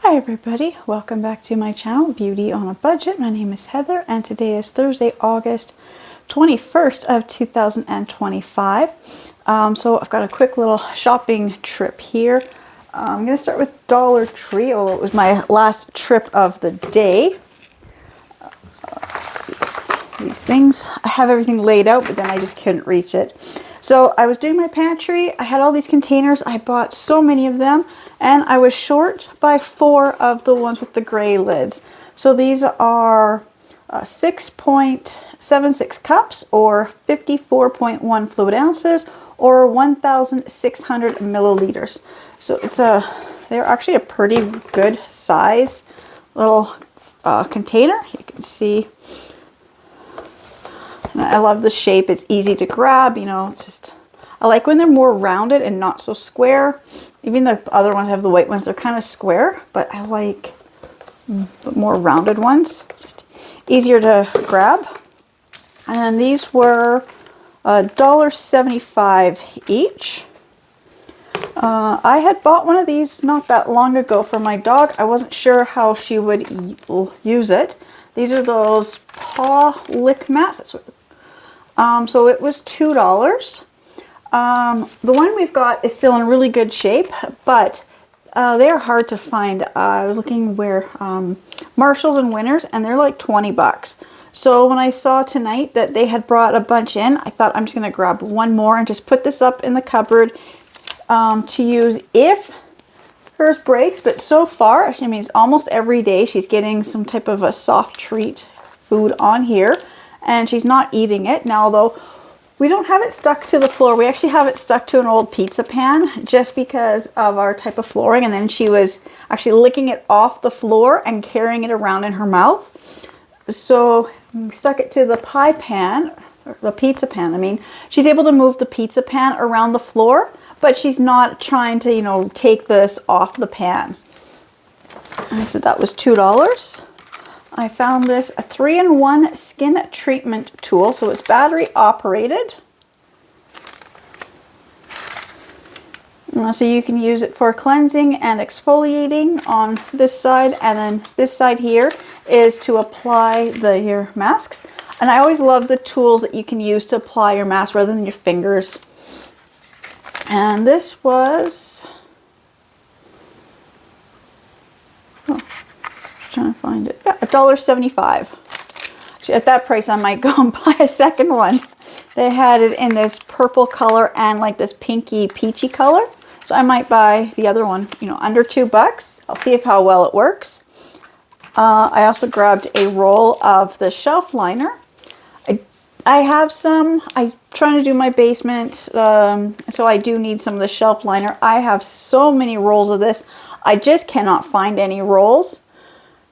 Hi everybody, welcome back to my channel, Beauty on a Budget. My name is Heather and today is Thursday, August 21st of 2025. So I've got a quick little shopping trip here. I'm going to start with Dollar Tree, although it was my last trip of the day. These things, I have everything laid out, but then I just couldn't reach it. So I was doing my pantry, I had all these containers, I bought so many of them, and I was short by 4 of the ones with the gray lids. So these are 6.76 cups, or 54.1 fluid ounces, or 1,600 milliliters. So they're actually a pretty good size little container. You can see. I love the shape. It's easy to grab, you know, it's just, I like when they're more rounded and not so square. Even the other ones have the white ones, they're kind of square, but I like the more rounded ones, just easier to grab. And these were $1.75 each. I had bought one of these not that long ago for my dog. I wasn't sure how she would use it. These are those paw lick mats. That's what, so it was $2. The one we've got is still in really good shape, but they are hard to find. I was looking where Marshalls and Winners, and they're like 20 bucks. So when I saw tonight that they had brought a bunch in, I thought I'm just going to grab one more and just put this up in the cupboard to use if hers breaks. But so far, I mean, it's almost every day she's getting some type of a soft treat food on here, and she's not eating it. Now, though, we don't have it stuck to the floor. We actually have it stuck to an old pizza pan just because of our type of flooring. And then she was actually licking it off the floor and carrying it around in her mouth. So we stuck it to the pie pan, or the pizza pan. I mean, she's able to move the pizza pan around the floor, but she's not trying to, you know, take this off the pan. And so that was $2. I found this a 3-in-1 skin treatment tool, so it's battery operated. So you can use it for cleansing and exfoliating on this side, and then this side here is to apply your masks. And I always love the tools that you can use to apply your mask rather than your fingers. And this was, trying to find it. Yeah, $1.75. Actually, at that price, I might go and buy a second one. They had it in this purple color and like this pinky peachy color. So I might buy the other one, you know, under $2. I'll see how well it works. I also grabbed a roll of the shelf liner. I have some. I'm trying to do my basement, so I do need some of the shelf liner. I have so many rolls of this. I just cannot find any rolls.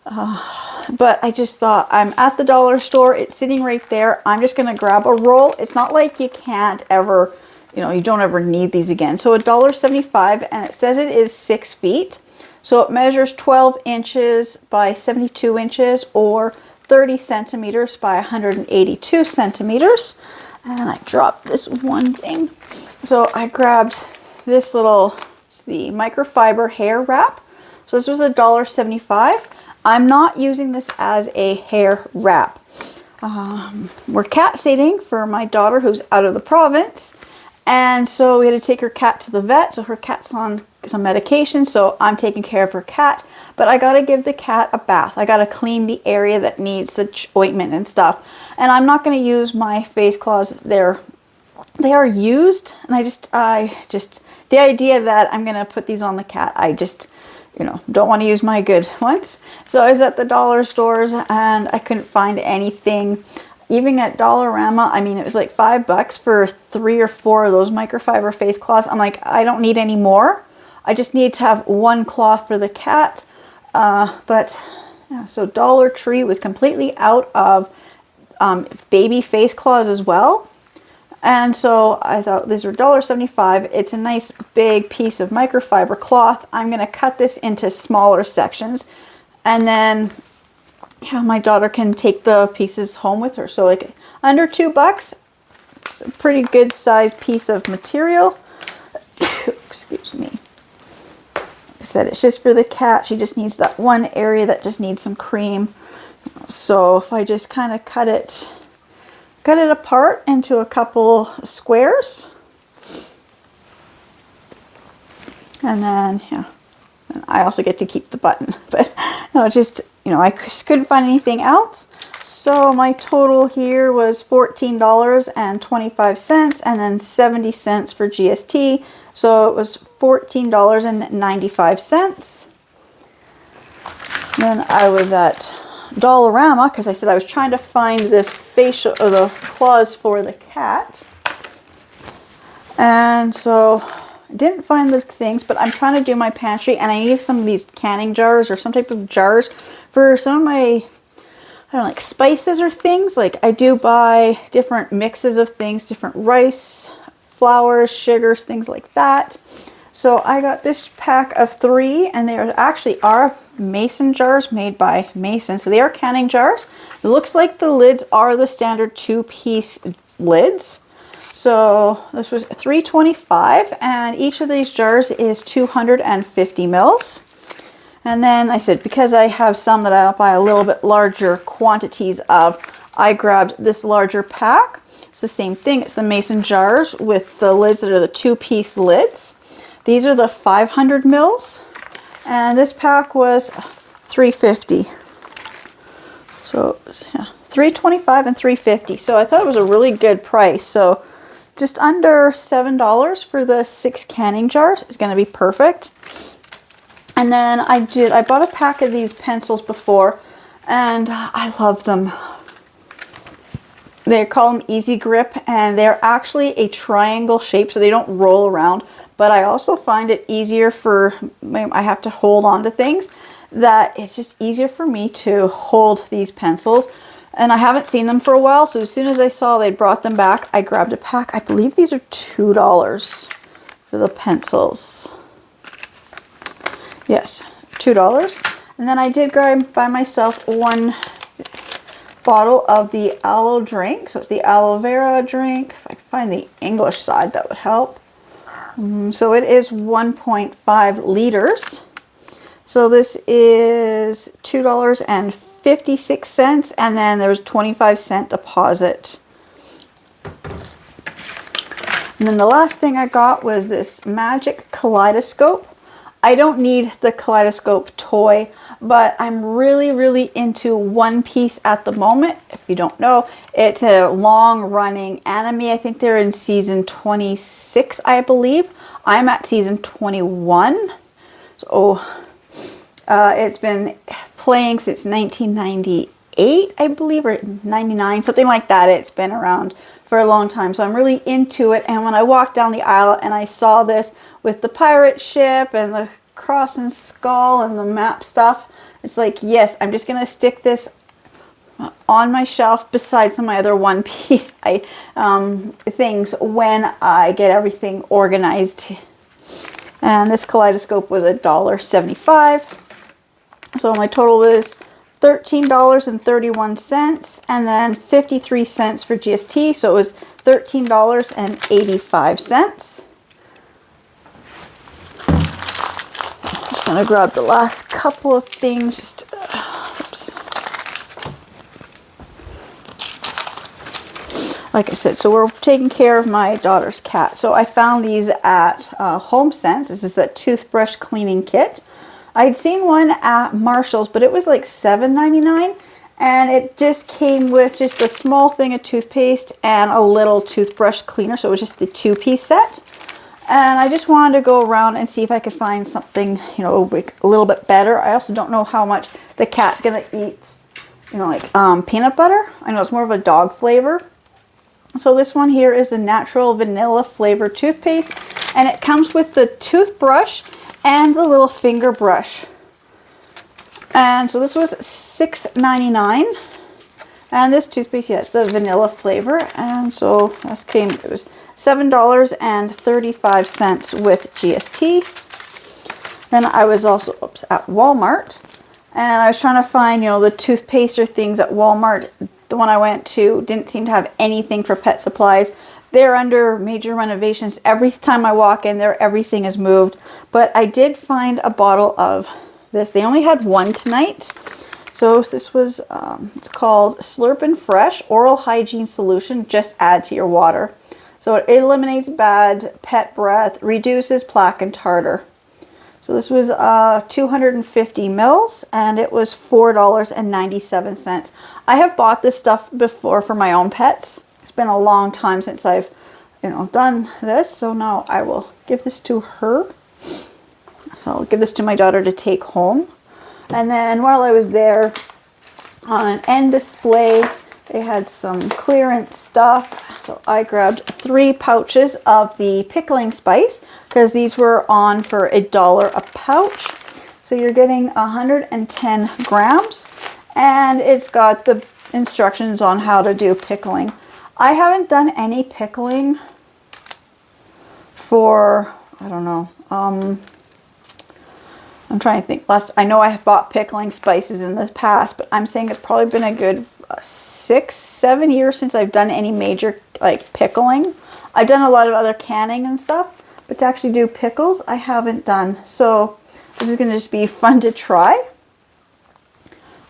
But I just thought, I'm at the dollar store, it's sitting right there, I'm just going to grab a roll. It's not like you can't ever, you know, you don't ever need these again. So $1.75, and it says it is 6 feet. So it measures 12 inches by 72 inches, or 30 centimeters by 182 centimeters. And I dropped this one thing. So I grabbed this little, it's the microfiber hair wrap. So this was $1.75. I'm not using this as a hair wrap. We're cat sitting for my daughter who's out of the province. And so we had to take her cat to the vet. So her cat's on some medication. So I'm taking care of her cat. But I got to give the cat a bath. I got to clean the area that needs the ointment and stuff. And I'm not going to use my face cloths. They are used. And I just, the idea that I'm going to put these on the cat, I just, you know, don't want to use my good ones. So I was at the dollar stores and I couldn't find anything. Even at Dollarama, I mean, it was like $5 for 3 or 4 of those microfiber face cloths. I'm like, I don't need any more. I just need to have one cloth for the cat. But yeah, so Dollar Tree was completely out of baby face cloths as well. And so I thought these were $1.75. It's a nice big piece of microfiber cloth. I'm going to cut this into smaller sections. And then, yeah, my daughter can take the pieces home with her. So like under $2, it's a pretty good size piece of material. Excuse me. said, it's just for the cat. She just needs that one area that just needs some cream. So if I just kind of cut it apart into a couple squares. And then, yeah, and I also get to keep the button. But no, just, you know, I just couldn't find anything else. So my total here was $14.25 and then 70 cents for GST. So it was $14.95. Then I was at Dollarama because I said I was trying to find the facial or the claws for the cat. And so I didn't find the things, but I'm trying to do my pantry and I need some of these canning jars or some type of jars for some of my, I don't know, like spices or things. Like I do buy different mixes of things, different rice, flours, sugars, things like that. So I got this pack of 3 and they actually are mason jars made by Mason. So they are canning jars. It looks like the lids are the standard 2-piece lids. So this was $3.25 and each of these jars is 250 mils. And then I said, because I have some that I'll buy a little bit larger quantities of, I grabbed this larger pack. It's the same thing. It's the Mason jars with the lids that are the 2-piece lids. These are the 500 mils. And this pack was $3.50. So yeah, $3.25 and $3.50. So I thought it was a really good price. So just under $7 for the 6 canning jars is going to be perfect. And then I bought a pack of these pencils before and I love them. They call them Easy Grip and they're actually a triangle shape so they don't roll around. But I also find it easier for, I have to hold on to things, that it's just easier for me to hold these pencils. And I haven't seen them for a while, so as soon as I saw they brought them back, I grabbed a pack. I believe these are $2 for the pencils. Yes, $2. And then I did buy myself 1 bottle of the aloe drink. So it's the aloe vera drink. If I can find the English side, that would help. So it is 1.5 liters. So this is $2.56 and then there's 25-cent deposit. And then the last thing I got was this magic kaleidoscope. I don't need the kaleidoscope toy, but I'm really into One Piece at the moment. If you don't know, it's a long-running anime. I think they're in season 26, I believe. I'm at season 21. So it's been playing since 1998, I believe, or 99, something like that. It's been around for a long time, so I'm really into it. And when I walked down the aisle and I saw this with the pirate ship and the cross and skull and the map stuff, it's like, yes, I'm just gonna stick this on my shelf beside some of my other One Piece things when I get everything organized. And this kaleidoscope was $1.75. So my total was $13.31 and then 53 cents for GST. So it was $13.85. Just gonna grab the last couple of things. Just oops. Like I said, so we're taking care of my daughter's cat. So I found these at HomeSense. This is that toothbrush cleaning kit. I'd seen one at Marshall's, but it was like $7.99, and it just came with just a small thing of toothpaste and a little toothbrush cleaner. So it was just the 2-piece set. And I just wanted to go around and see if I could find something, you know, a little bit better. I also don't know how much the cat's gonna eat, you know, like peanut butter. I know it's more of a dog flavor. So this one here is the natural vanilla flavored toothpaste, and it comes with the toothbrush and the little finger brush. And so this was $6.99. And this toothpaste, yeah, it's the vanilla flavor. And so this came, it was $7.35 with GST. Then I was also at Walmart, and I was trying to find, you know, the toothpaste or things at Walmart. The one I went to didn't seem to have anything for pet supplies. they're under major renovations. Every time I walk in there, everything is moved. But I did find a bottle of this. They only had one tonight. So this was, it's called Slurpin' Fresh Oral Hygiene Solution. Just add to your water. So it eliminates bad pet breath, reduces plaque and tartar. So this was 250 mils, and it was $4.97. I have bought this stuff before for my own pets. It's been a long time since I've, done this. So now I will give this to her. So I'll give this to my daughter to take home. And then while I was there, on an end display, they had some clearance stuff. So I grabbed 3 pouches of the pickling spice because these were on for $1 a pouch. So you're getting 110 grams, and it's got the instructions on how to do pickling. I haven't done any pickling for, I don't know, I'm trying to think. I know I have bought pickling spices in the past, but I'm saying it's probably been a good 6-7 years since I've done any major pickling. I've done a lot of other canning and stuff, but to actually do pickles, I haven't done. So this is going to just be fun to try.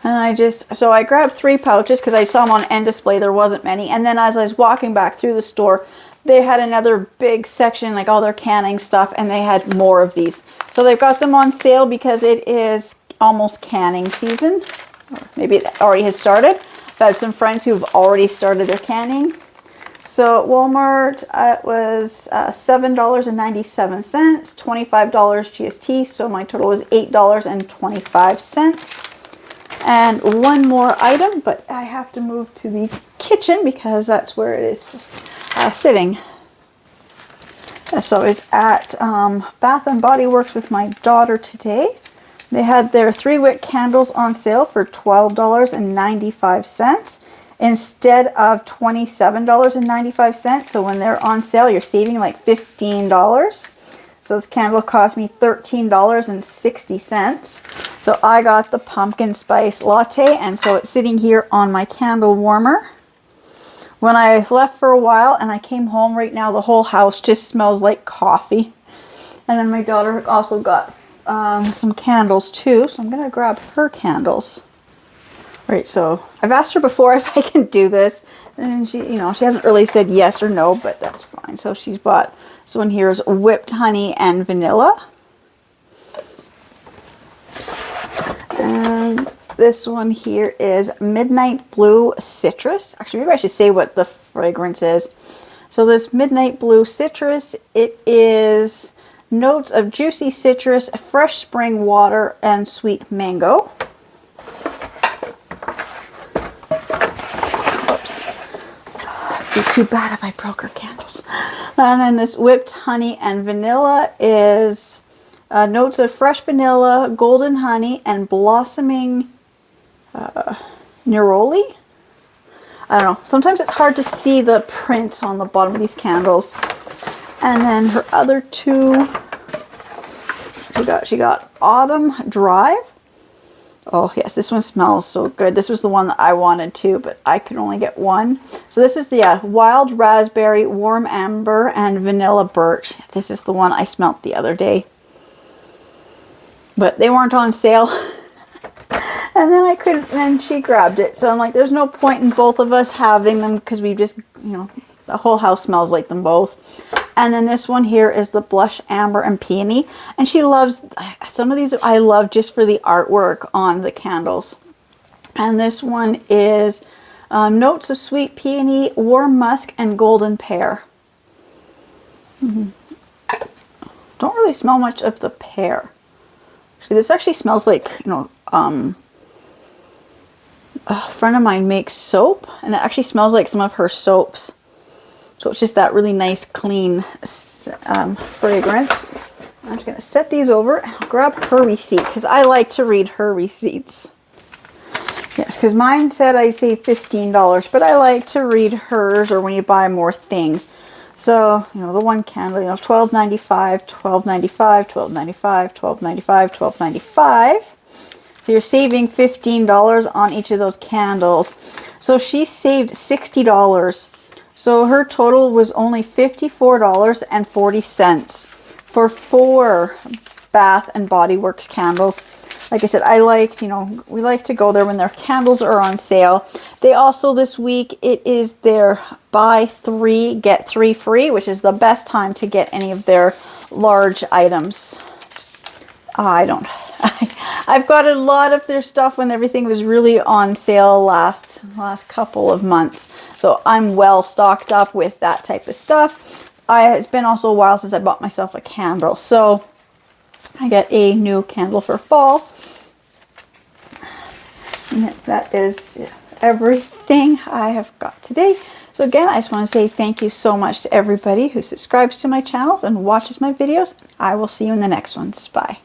And I grabbed 3 pouches because I saw them on end display. There wasn't many. And then as I was walking back through the store, they had another big section, like all their canning stuff, and they had more of these. So they've got them on sale because it is almost canning season. Or maybe it already has started. I've had some friends who've already started their canning. So at Walmart, it was $7.97, $25 GST. So my total was $8.25. And one more item, but I have to move to the kitchen because that's where it is sitting. So I was at Bath & Body Works with my daughter today. They had their 3-wick candles on sale for $12.95 instead of $27.95. So when they're on sale, you're saving like $15. So this candle cost me $13.60. So I got the pumpkin spice latte, and so it's sitting here on my candle warmer. When I left for a while and I came home, right now the whole house just smells like coffee. And then my daughter also got some candles too, so I'm going to grab her candles. Right, so I've asked her before if I can do this, and she hasn't really said yes or no, but that's fine. So she's bought, this one here is whipped honey and vanilla. And this one here is Midnight Blue Citrus. Actually, maybe I should say what the fragrance is. So this Midnight Blue Citrus, it is notes of juicy citrus, fresh spring water, and sweet mango. Oops. It'd be too bad if I broke her candles. And then this whipped honey and vanilla is notes of fresh vanilla, golden honey, and blossoming neroli. I don't know. Sometimes it's hard to see the print on the bottom of these candles. And then her other 2, she got Autumn Drive. Oh yes, this one smells so good. This was the one that I wanted too, but I could only get one. So this is the Wild Raspberry, Warm Amber, and Vanilla Birch. This is the one I smelt the other day. But they weren't on sale. And then I couldn't, and she grabbed it. So I'm like, there's no point in both of us having them because we just, the whole house smells like them both. And then this one here is the Blush Amber and Peony. And she loves, some of these I love just for the artwork on the candles. And this one is notes of sweet peony, warm musk, and golden pear. Don't really smell much of the pear. Actually, this actually smells like, a friend of mine makes soap, and it actually smells like some of her soaps. So it's just that really nice, clean fragrance. I'm just going to set these over and I'll grab her receipt because I like to read her receipts. Yes, because mine said I saved $15, but I like to read hers or when you buy more things. So, the one candle, $12.95, $12.95, $12.95, $12.95, $12.95. So you're saving $15 on each of those candles. So she saved $60 So her total was only $54.40 for 4 Bath and Body Works candles. Like I said, I liked, we like to go there when their candles are on sale. They also, this week, it is their buy 3, get 3 free, which is the best time to get any of their large items. I've got a lot of their stuff when everything was really on sale last couple of months. So I'm well stocked up with that type of stuff. It's been also a while since I bought myself a candle. So I get a new candle for fall. And that is everything I have got today. So again, I just want to say thank you so much to everybody who subscribes to my channels and watches my videos. I will see you in the next ones. Bye.